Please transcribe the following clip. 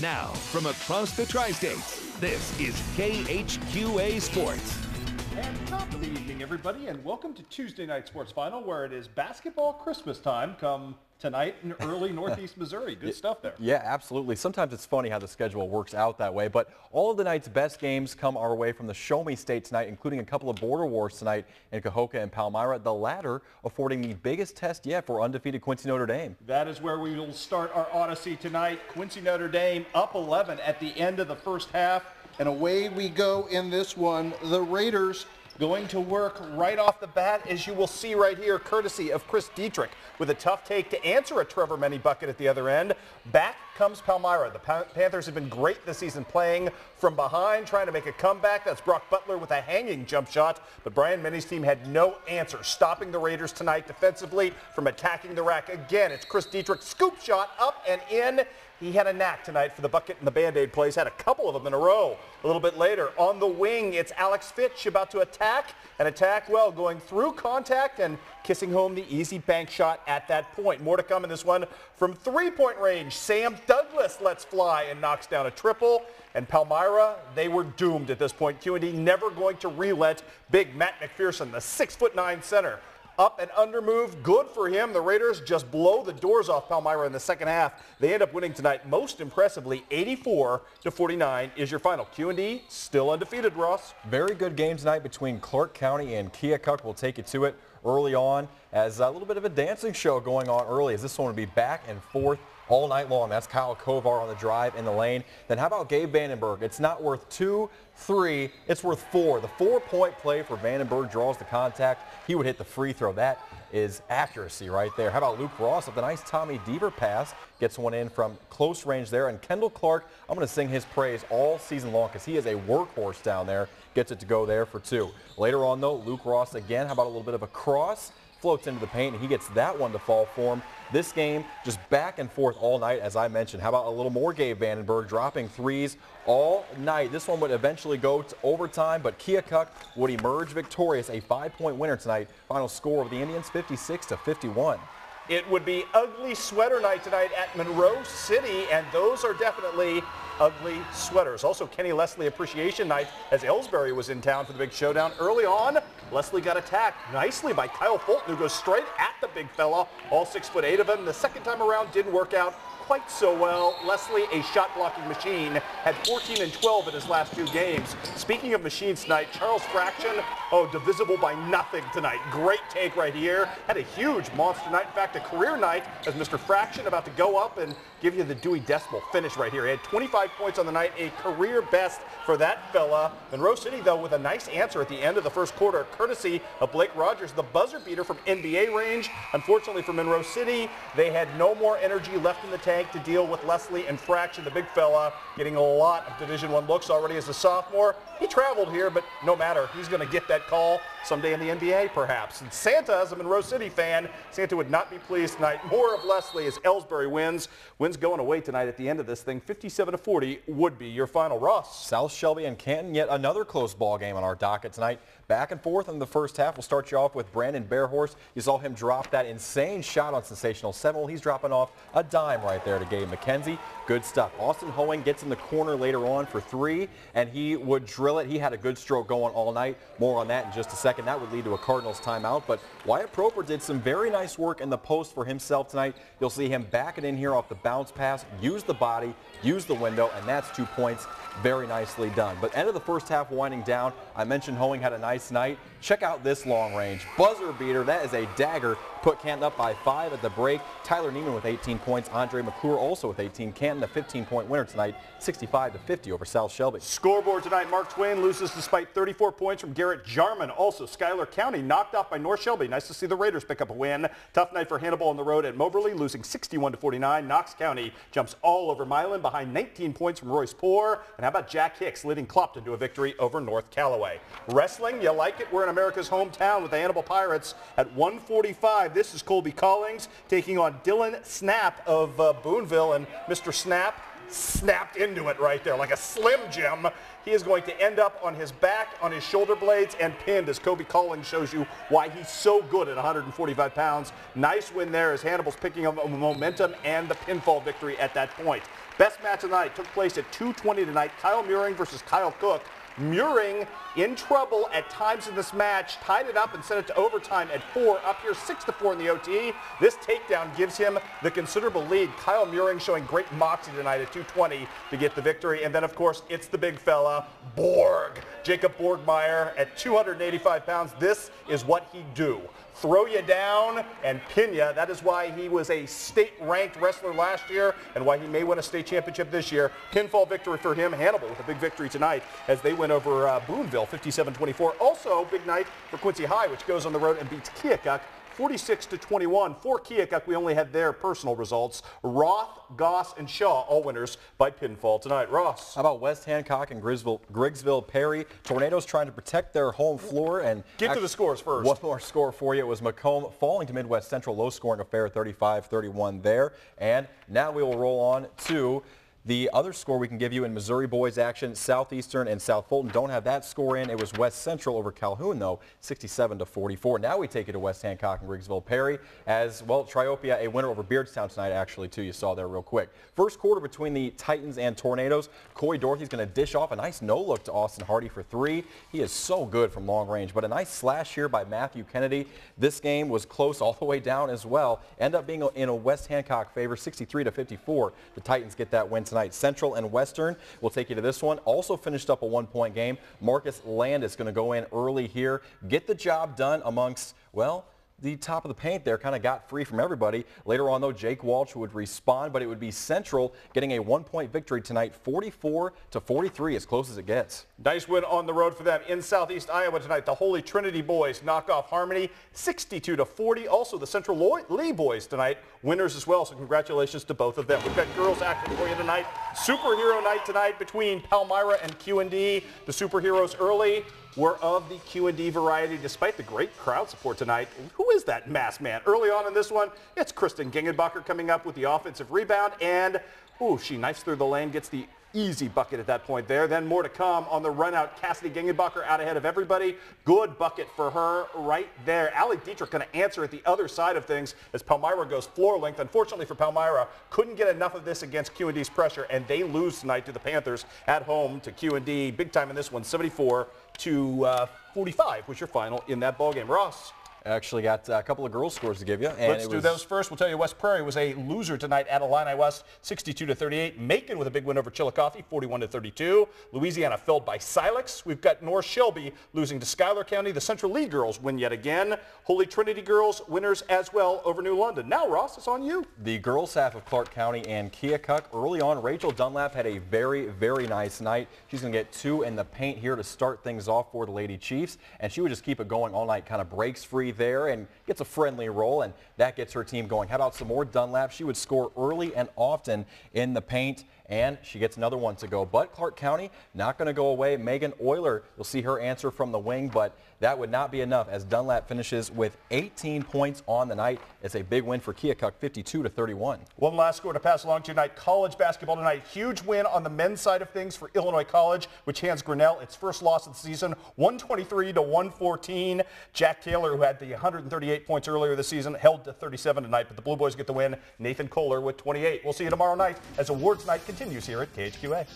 Now, from across the tri-states, this is KHQA Sports. And top of the evening, everybody, and welcome to Tuesday Night Sports Final, where it is basketball Christmas time come tonight in early Northeast Missouri. Good stuff there. Yeah, absolutely. Sometimes it's funny how the schedule works out that way, but all of the night's best games come our way from the Show Me State tonight, including a couple of border wars tonight in Cahokia and Palmyra, the latter affording the biggest test yet for undefeated Quincy Notre Dame. That is where we will start our odyssey tonight. Quincy Notre Dame up 11 at the end of the first half, and away we go in this one. The Raiders going to work right off the bat, as you will see right here, courtesy of Chris Dietrich, with a tough take to answer a Trevor Meny bucket at the other end. Back comes Palmyra. The Panthers have been great this season, playing from behind, trying to make a comeback. That's Brock Butler with a hanging jump shot, but Brian Meny's team had no answer, stopping the Raiders tonight defensively from attacking the rack. Again, it's Chris Dietrich, scoop shot up and in. He had a knack tonight for the bucket and the Band-Aid plays, had a couple of them in a row. A little bit later, on the wing, it's Alex Fitch about to attack, and attack well, going through contact and kissing home the easy bank shot at that point. More to come in this one from three-point range. Sam Douglas lets fly and knocks down a triple. And Palmyra, they were doomed at this point. Q&D never going to relent. Big Matt McPherson, the 6'9" center. Up and under move, good for him. The Raiders just blow the doors off Palmyra in the second half. They end up winning tonight, most impressively, 84-49 is your final. Q&D still undefeated, Ross. Very good game tonight between Clark County and Keokuk. We'll take you to it early on as a little bit of a dancing show going on early, as this one will be back and forth all night long. That's Kyle Kovar on the drive in the lane. Then how about Gabe Vandenberg? It's not worth 2, 3, it's worth 4. The 4-point play for Vandenberg draws the contact. He would hit the free throw. That is accuracy right there. How about Luke Ross with a nice Tommy Deaver pass? Gets one in from close range there. And Kendall Clark, I'm going to sing his praise all season long because he is a workhorse down there. Gets it to go there for 2. Later on, though, Luke Ross again. How about a little bit of a cross? Floats into the paint, and he gets that one to fall for him. This game just back and forth all night, as I mentioned. How about a little more Gabe Vandenberg dropping threes all night? This one would eventually go to overtime, but Keokuk would emerge victorious, a 5-point winner tonight. Final score of the Indians, 56-51. It would be ugly sweater night tonight at Monroe City, and those are definitely ugly sweaters. Also, Kenny Leslie Appreciation Night, as Ellsbury was in town for the big showdown. Early on, Leslie got attacked nicely by Kyle Fulton, who goes straight at the big fella, all 6'8" of him. The second time around didn't work out quite so well. Leslie, a shot-blocking machine, had 14 and 12 in his last 2 games. Speaking of machines tonight, Charles Fraction, divisible by nothing tonight. Great take right here. Had a huge monster night. In fact, a career night as Mr. Fraction about to go up and give you the Dewey Decimal finish right here. He had 25 points on the night, a career best for that fella. Monroe City, though, with a nice answer at the end of the first quarter, courtesy of Blake Rogers, the buzzer beater from NBA range. Unfortunately for Monroe City, they had no more energy left in the tank to deal with Leslie and Fraction, the big fella, getting a lot of Division I looks already as a sophomore. He traveled here, but no matter. He's going to get that call someday in the NBA, perhaps. And Santa, as a Monroe City fan, Santa would not be pleased tonight. More of Leslie as Ellsbury wins. Wins going away tonight at the end of this thing. 57-40 would be your final. Ross. South Shelby and Canton, yet another close ball game on our docket tonight. Back and forth in the first half. We'll start you off with Brandon Bearhorse. You saw him drop that insane shot on Sensational 7. Well, he's dropping off a dime right there to Gabe McKenzie. Good stuff. Austin Hoeing gets in the corner later on for 3, and he would drill it. He had a good stroke going all night. More on that in just a second. That would lead to a Cardinals timeout, but Wyatt Proper did some very nice work in the post for himself tonight. You'll see him backing in here off the bounce pass, use the body, use the window, and that's 2 points. Very nicely done. But end of the first half winding down, I mentioned Hoeing had a nice night. Check out this long range. Buzzer beater. That is a dagger. Put Canton up by 5 at the break. Tyler Neiman with 18 points. Andre McClure also with 18. Canton, a 15-point winner tonight, 65-50 over South Shelby. Scoreboard tonight, Mark Twain loses despite 34 points from Garrett Jarman. Also, Schuyler County knocked off by North Shelby. Nice to see the Raiders pick up a win. Tough night for Hannibal on the road at Moberly, losing 61-49. Knox County jumps all over Milan behind 19 points from Royce Poor. And how about Jack Hicks leading Clopton to a victory over North Callaway. Wrestling, you like it? We're in America's hometown with the Hannibal Pirates at 145. This is Colby Collings taking on Dylan Snap of Boonville, and Mr. Snap snapped into it right there like a Slim Jim. He is going to end up on his back, on his shoulder blades, and pinned as Kobe Collins shows you why he's so good at 145 pounds. Nice win there as Hannibal's picking up momentum and the pinfall victory at that point. Best match of the night took place at 2:20 tonight. Kyle Muring versus Kyle Cook. Muring in trouble at times in this match, tied it up and sent it to overtime at 4, up here 6-4 in the OT. This takedown gives him the considerable lead. Kyle Muring showing great moxie tonight at 2:20 to get the victory. And then, of course, it's the big fella, Borg. Jacob Borgmeyer at 285 pounds. This is what he do. Throw you down and pin you. That is why he was a state-ranked wrestler last year and why he may win a state championship this year. Pinfall victory for him. Hannibal with a big victory tonight as they win over Boonville 57-24. Also, big night for Quincy High, which goes on the road and beats Keokuk 46-21. For Keokuk, we only had their personal results. Roth, Goss, and Shaw, all winners by pinfall tonight. Ross. How about West Hancock and Griggsville Perry? Tornadoes trying to protect their home floor. And get to the scores first. One more score for you. It was Macomb falling to Midwest Central. Low-scoring affair, 35-31 there. And now we will roll on to the other score we can give you in Missouri boys action. Southeastern and South Fulton don't have that score in. It was West Central over Calhoun, though, 67-44. Now we take you to West Hancock and Griggsville Perry as, well, Triopia, a winner over Beardstown tonight, actually, too. You saw there real quick. First quarter between the Titans and Tornadoes. Corey Dorothy's going to dish off a nice no-look to Austin Hardy for 3. He is so good from long range, but a nice slash here by Matthew Kennedy. This game was close all the way down as well. End up being in a West Hancock favor, 63-54. The Titans get that win tonight. Central and Western will take you to this one. Also finished up a one-point game. Marcus Landis going to go in early here, get the job done amongst, well, the top of the paint there, kind of got free from everybody. Later on, though, Jake Walsh would respond, but it would be Central getting a one-point victory tonight, 44-43, as close as it gets. Nice win on the road for them in Southeast Iowa tonight. The Holy Trinity boys knock off Harmony, 62-40. Also, the Central Lee boys tonight, winners as well, so congratulations to both of them. We've got girls action for you tonight. Superhero night tonight between Palmyra and Q&D. The superheroes early were of the Q&D variety, despite the great crowd support tonight. Who is that masked man? Early on in this one, it's Kristen Gingenbacher coming up with the offensive rebound, and she knifes through the lane, gets the easy bucket at that point there. Then more to come on the run out. Cassidy Gingenbacher out ahead of everybody. Good bucket for her right there. Allie Dietrich going to answer at the other side of things as Palmyra goes floor length. Unfortunately for Palmyra, couldn't get enough of this against Q&D's pressure, and they lose tonight to the Panthers at home to Q&D. Big time in this one, 74-45 was your final in that ballgame. Ross. Actually got a couple of girls' scores to give you. And let's do those first. We'll tell you West Prairie was a loser tonight at Illini West, 62-38. Macon with a big win over Chillicothe, 41-32. Louisiana felled by Silex. We've got North Shelby losing to Schuyler County. The Central Lee girls win yet again. Holy Trinity girls winners as well over New London. Now, Ross, it's on you. The girls' half of Clark County and Keokuk. Early on, Rachel Dunlap had a very, very nice night. She's going to get 2 in the paint here to start things off for the Lady Chiefs, and she would just keep it going all night, kind of breaks free there and gets a friendly roll, and that gets her team going. How about some more Dunlap? She would score early and often in the paint, and she gets another one to go. But Clark County not going to go away. Megan Euler, you'll see her answer from the wing, but that would not be enough as Dunlap finishes with 18 points on the night. It's a big win for Keokuk, 52-31. One last score to pass along to you tonight. College basketball tonight. Huge win on the men's side of things for Illinois College, which hands Grinnell its first loss of the season, 123-114. Jack Taylor, who had the 138 points earlier this season, held to 37 tonight, but the Blue Boys get the win. Nathan Kohler with 28. We'll see you tomorrow night as awards night continues here at KHQA.